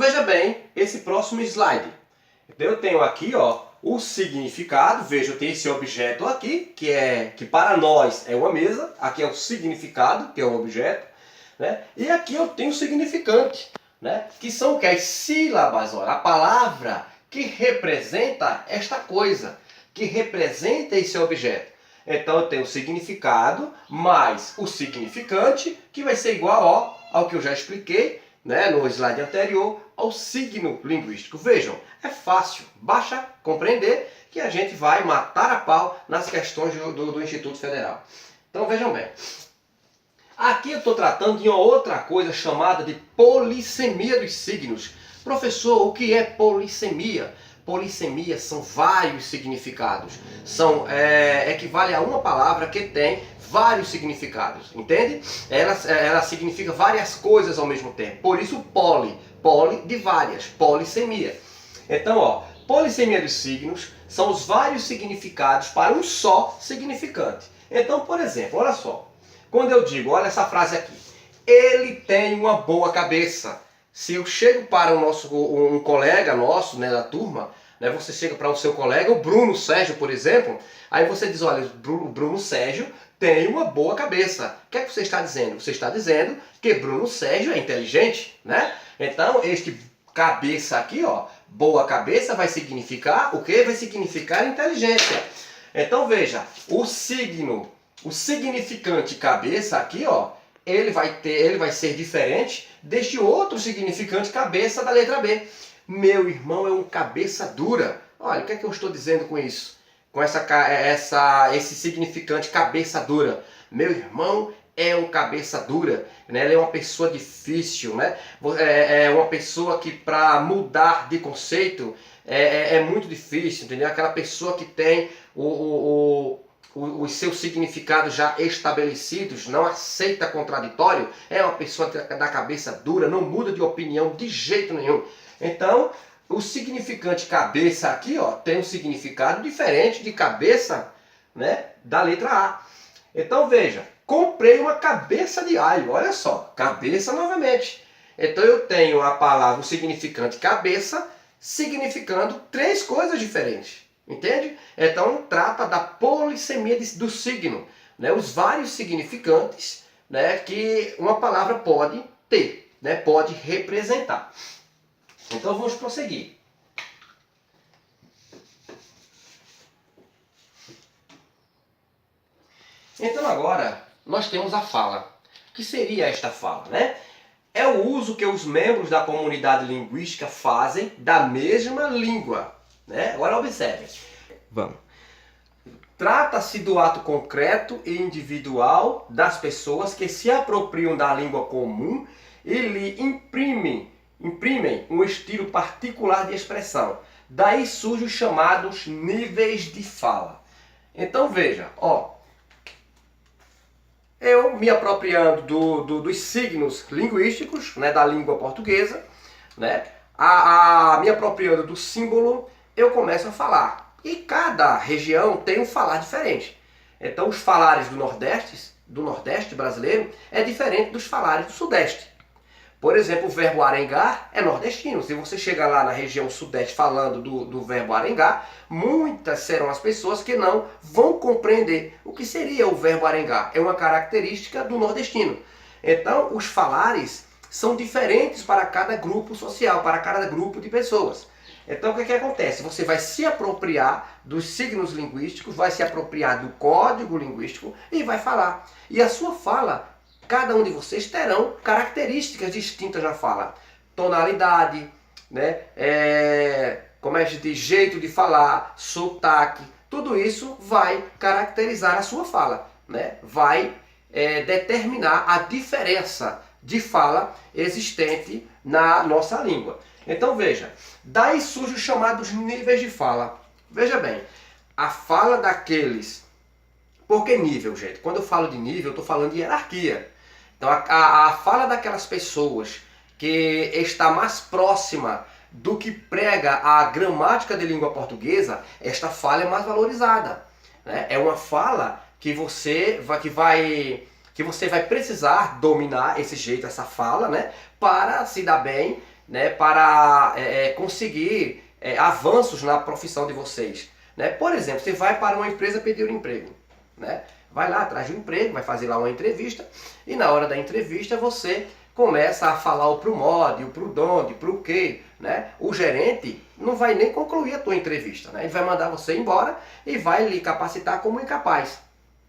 veja bem esse próximo slide. Então eu tenho aqui, ó, o significado. Veja, eu tenho esse objeto aqui, que para nós é uma mesa. Aqui é o significado, que é o objeto, né? E aqui eu tenho o significante, né? Que são o que? As sílabas, olha, a palavra que representa esta coisa, que representa esse objeto. Então eu tenho o significado mais o significante, que vai ser igual, ó, ao que eu já expliquei, né, no slide anterior, ao signo linguístico. Vejam, é fácil, basta compreender que a gente vai matar a pau nas questões do Instituto Federal. Então vejam bem, aqui eu estou tratando de uma outra coisa chamada de polissemia dos signos. Professor, o que é polissemia? Polissemia são vários significados, equivale a uma palavra que tem vários significados, entende? Ela significa várias coisas ao mesmo tempo, por isso poli de várias, polissemia. Então, ó, polissemia dos signos são os vários significados para um só significante. Então, por exemplo, olha só, quando eu digo, olha essa frase aqui, ele tem uma boa cabeça. Se eu chego para um colega nosso, né, da turma, né, você chega para o seu colega, o Bruno Sérgio, por exemplo, aí você diz, olha, o Bruno Sérgio tem uma boa cabeça. O que é que você está dizendo? Você está dizendo que Bruno Sérgio é inteligente, né? Então, este cabeça aqui, ó, boa cabeça, vai significar o quê? Vai significar inteligência. Então, veja, o significante cabeça aqui, ó, ele vai ser diferente deste outro significante cabeça da letra B. Meu irmão é um cabeça dura. Olha, o que é que eu estou dizendo com isso? Com esse significante cabeça dura. Meu irmão é um cabeça dura, né? Ele é uma pessoa difícil, né? É uma pessoa que para mudar de conceito é muito difícil, entendeu? Aquela pessoa que tem os seus significados já estabelecidos, não aceita contraditório, é uma pessoa da cabeça dura, não muda de opinião de jeito nenhum. Então, o significante cabeça aqui, ó, tem um significado diferente de cabeça, né, da letra A. Então, veja, comprei uma cabeça de alho, olha só, cabeça novamente. Então, eu tenho a palavra, o significante cabeça, significando três coisas diferentes. Entende? Então trata da polissemia do signo, né? Os vários significantes, né, que uma palavra pode ter, né, pode representar. Então vamos prosseguir. Então agora nós temos a fala. O que seria esta fala, né? É o uso que os membros da comunidade linguística fazem da mesma língua, né? Agora observe. Vamos. Trata-se do ato concreto e individual das pessoas que se apropriam da língua comum e lhe imprimem um estilo particular de expressão. Daí surgem os chamados níveis de fala. Então veja, ó, eu me apropriando dos signos linguísticos, né, da língua portuguesa, né, me apropriando do símbolo, eu começo a falar. E cada região tem um falar diferente. Então os falares do Nordeste brasileiro é diferente dos falares do Sudeste. Por exemplo, o verbo arengar é nordestino. Se você chegar lá na região Sudeste falando do verbo arengar, muitas serão as pessoas que não vão compreender o que seria o verbo arengar. É uma característica do nordestino. Então os falares são diferentes para cada grupo social, para cada grupo de pessoas. Então o que acontece? Você vai se apropriar dos signos linguísticos, vai se apropriar do código linguístico e vai falar. E a sua fala, cada um de vocês terão características distintas na fala. Tonalidade, né? Como é que diz? Jeito de falar, sotaque, tudo isso vai caracterizar a sua fala, né? Vai determinar a diferença de fala existente na nossa língua. Então veja, daí surgem os chamados níveis de fala. Veja bem, a fala daqueles... Por que nível, gente? Quando eu falo de nível, eu estou falando de hierarquia. Então a fala daquelas pessoas que está mais próxima do que prega a gramática de língua portuguesa, esta fala é mais valorizada, né? É uma fala que você vai precisar dominar esse jeito, essa fala, né, para se dar bem né, para conseguir avanços na profissão de vocês. Né? Por exemplo, você vai para uma empresa pedir um emprego. Né? Vai lá atrás de um emprego, vai fazer lá uma entrevista e na hora da entrevista você começa a falar o pro modo, o pro donde, pro quê, né? O gerente não vai nem concluir a tua entrevista, né? Ele vai mandar você embora e vai lhe capacitar como incapaz,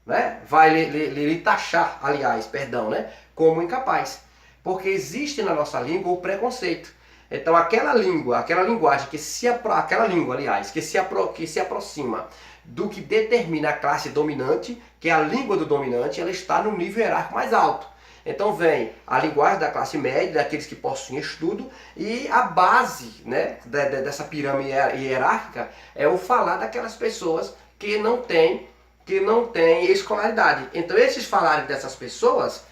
né? Vai lhe taxar, aliás, perdão, né? Como incapaz, porque existe na nossa língua o preconceito. Então aquela linguagem que se aproxima do que determina a classe dominante, que é a língua do dominante, ela está no nível hierárquico mais alto. Então vem a linguagem da classe média, daqueles que possuem estudo, e a base, né, dessa pirâmide hierárquica é o falar daquelas pessoas que não têm escolaridade. Então esses falares dessas pessoas,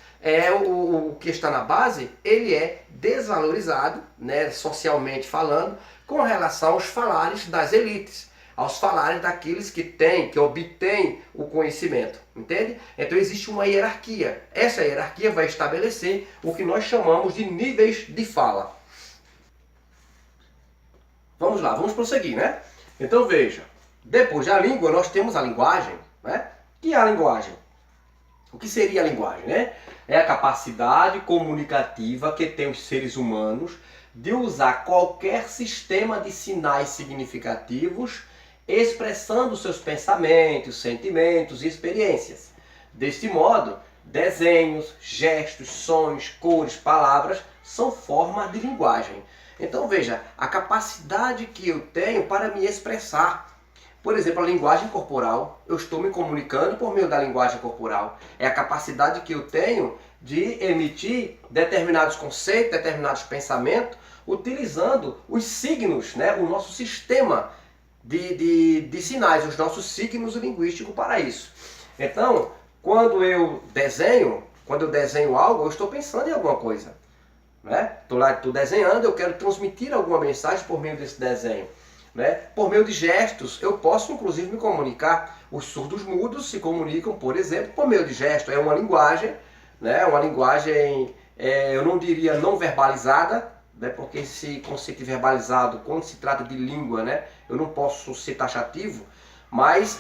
o que está na base, ele é desvalorizado, né, socialmente falando, com relação aos falares das elites, aos falares daqueles que obtêm o conhecimento, entende? Então existe uma hierarquia. Essa hierarquia vai estabelecer o que nós chamamos de níveis de fala. Vamos lá, vamos prosseguir, né? Então veja, depois da língua nós temos a linguagem, né? Que é a linguagem? O que seria a linguagem, né? É a capacidade comunicativa que tem os seres humanos de usar qualquer sistema de sinais significativos expressando seus pensamentos, sentimentos e experiências. Deste modo, desenhos, gestos, sons, cores, palavras são formas de linguagem. Então veja, a capacidade que eu tenho para me expressar. Por exemplo, a linguagem corporal, eu estou me comunicando por meio da linguagem corporal. É a capacidade que eu tenho de emitir determinados conceitos, determinados pensamentos, utilizando os signos, né? O nosso sistema de sinais, os nossos signos linguísticos para isso. Então, quando eu desenho algo, eu estou pensando em alguma coisa. Né? Estou desenhando, eu quero transmitir alguma mensagem por meio desse desenho. Né? Por meio de gestos, eu posso inclusive me comunicar. Os surdos mudos se comunicam, por exemplo, por meio de gestos. É uma linguagem, né? Uma linguagem, eu não diria não verbalizada, né? Porque esse conceito verbalizado, quando se trata de língua, né? Eu não posso ser taxativo, mas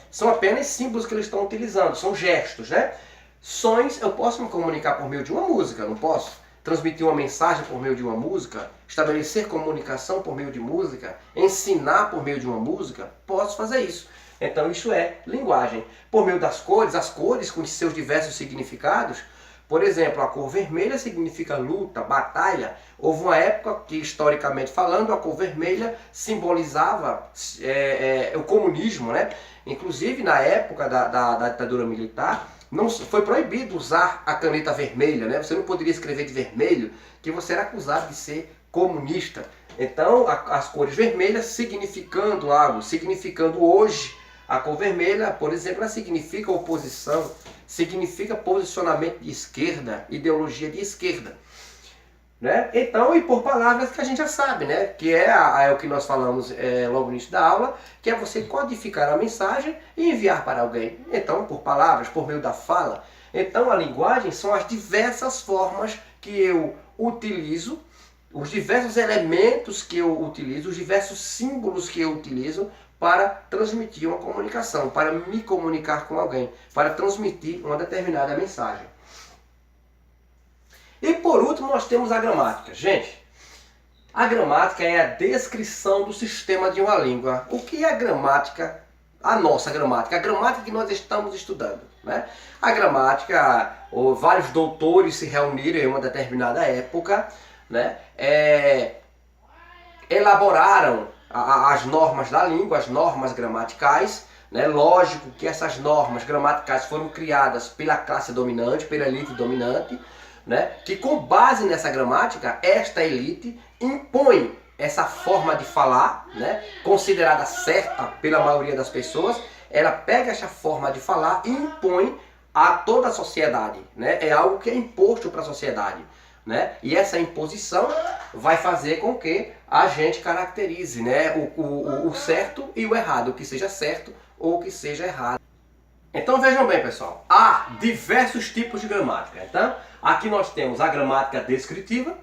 são apenas símbolos que eles estão utilizando, são gestos. Né? Sons, eu posso me comunicar por meio de uma música, não posso? Transmitir uma mensagem por meio de uma música, estabelecer comunicação por meio de música, ensinar por meio de uma música, posso fazer isso. Então isso é linguagem. Por meio das cores, as cores com seus diversos significados, por exemplo, a cor vermelha significa luta, batalha. Houve uma época que, historicamente falando, a cor vermelha simbolizava o comunismo. Né? Inclusive, na época da ditadura militar, não foi proibido usar a caneta vermelha, né? Você não poderia escrever de vermelho, que você era acusado de ser comunista. Então, as cores vermelhas significando algo, significando hoje, a cor vermelha, por exemplo, ela significa oposição, significa posicionamento de esquerda, ideologia de esquerda. Né? Então, e por palavras que a gente já sabe, né? Que é o que nós falamos logo no início da aula, que é você codificar a mensagem e enviar para alguém. Então, por palavras, por meio da fala. Então, a linguagem são as diversas formas que eu utilizo, os diversos elementos que eu utilizo, os diversos símbolos que eu utilizo para transmitir uma comunicação, para me comunicar com alguém, para transmitir uma determinada mensagem. E por último nós temos a gramática. Gente, a gramática é a descrição do sistema de uma língua. O que é a gramática? A nossa gramática, a gramática que nós estamos estudando. Né? A gramática, vários doutores se reuniram em uma determinada época, né? Elaboraram as normas da língua, as normas gramaticais. Né? Lógico que essas normas gramaticais foram criadas pela classe dominante, pela elite dominante, né? Que com base nessa gramática, esta elite impõe essa forma de falar, né? Considerada certa pela maioria das pessoas. Ela pega essa forma de falar e impõe a toda a sociedade. Né? É algo que é imposto para a sociedade. Né? E essa imposição vai fazer com que a gente caracterize, né? o certo e o errado, o que seja certo ou o que seja errado. Então vejam bem, pessoal, há diversos tipos de gramática. Então, aqui nós temos a gramática descritiva,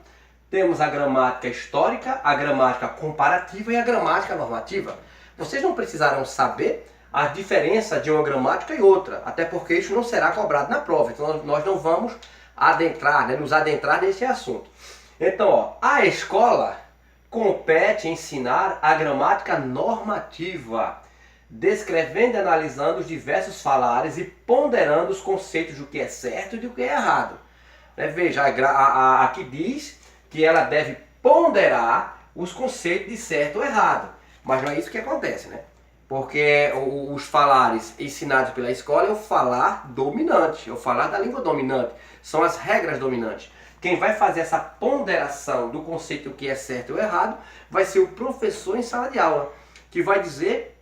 Temos a gramática histórica, a gramática comparativa e a gramática normativa. Vocês não precisarão saber a diferença de uma gramática e outra, até porque isso não será cobrado na prova, então nós não vamos adentrar, nos adentrar nesse assunto. Então, ó, a escola compete ensinar a gramática normativa, descrevendo e analisando os diversos falares e ponderando os conceitos do que é certo e do que é errado. Veja, aqui diz que ela deve ponderar os conceitos de certo ou errado, mas não é isso que acontece, né? Porque os falares ensinados pela escola é o falar dominante, é o falar da língua dominante, são as regras dominantes. Quem vai fazer essa ponderação do conceito do que é certo ou errado vai ser o professor em sala de aula, que vai dizer,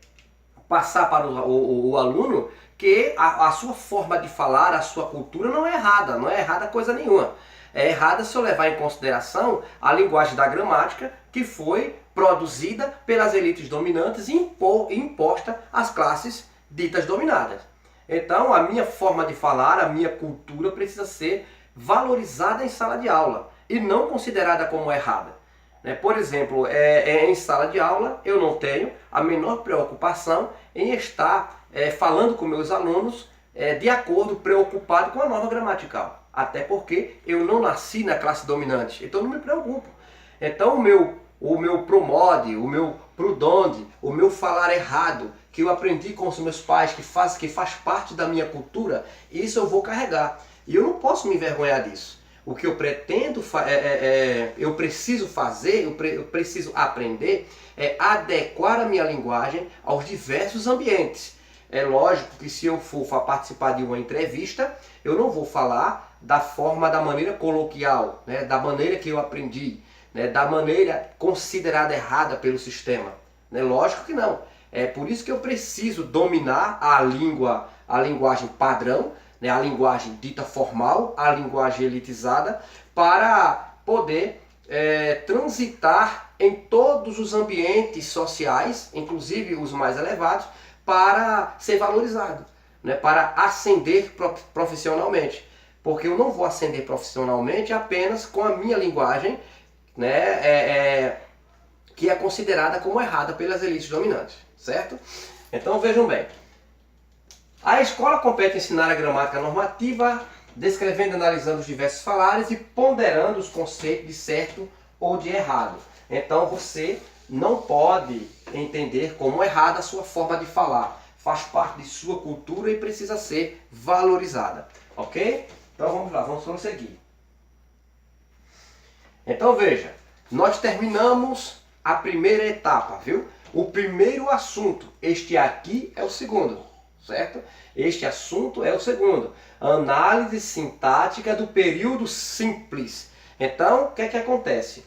passar para o aluno que a sua forma de falar, a sua cultura não é errada coisa nenhuma. É errada se eu levar em consideração a linguagem da gramática que foi produzida pelas elites dominantes e imposta às classes ditas dominadas. Então a minha forma de falar, a minha cultura precisa ser valorizada em sala de aula e não considerada como errada. Por exemplo, em sala de aula eu não tenho a menor preocupação em estar falando com meus alunos de acordo, preocupado com a norma gramatical. Até porque eu não nasci na classe dominante, então não me preocupo. Então o meu promode, o meu prudonde, o meu falar errado, que eu aprendi com os meus pais, que faz parte da minha cultura, isso eu vou carregar. E eu não posso me envergonhar disso. O que eu pretendo, eu preciso fazer, eu preciso aprender, é adequar a minha linguagem aos diversos ambientes. É lógico que se eu for participar de uma entrevista, eu não vou falar da maneira coloquial, né, da maneira que eu aprendi, né, da maneira considerada errada pelo sistema. Né? Lógico que não. É por isso que eu preciso dominar a linguagem padrão, né, a linguagem dita formal, a linguagem elitizada, para poder transitar em todos os ambientes sociais, inclusive os mais elevados, para ser valorizado, né, para ascender profissionalmente. Porque eu não vou ascender profissionalmente apenas com a minha linguagem, né, que é considerada como errada pelas elites dominantes, certo? Então vejam bem. A escola compete ensinar a gramática normativa, descrevendo e analisando os diversos falares e ponderando os conceitos de certo ou de errado. Então você não pode entender como errada a sua forma de falar. Faz parte de sua cultura e precisa ser valorizada. Ok? Então vamos lá, vamos prosseguir. Então veja, nós terminamos a primeira etapa, viu? O primeiro assunto, este aqui é o segundo. Certo? Este assunto é o segundo. Análise sintática do período simples. Então, o que é que acontece?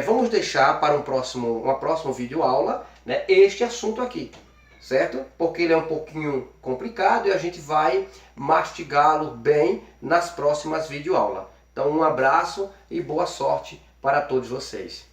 Vamos deixar para uma próxima videoaula, né, este assunto aqui. Certo? Porque ele é um pouquinho complicado e a gente vai mastigá-lo bem nas próximas videoaulas. Então, um abraço e boa sorte para todos vocês.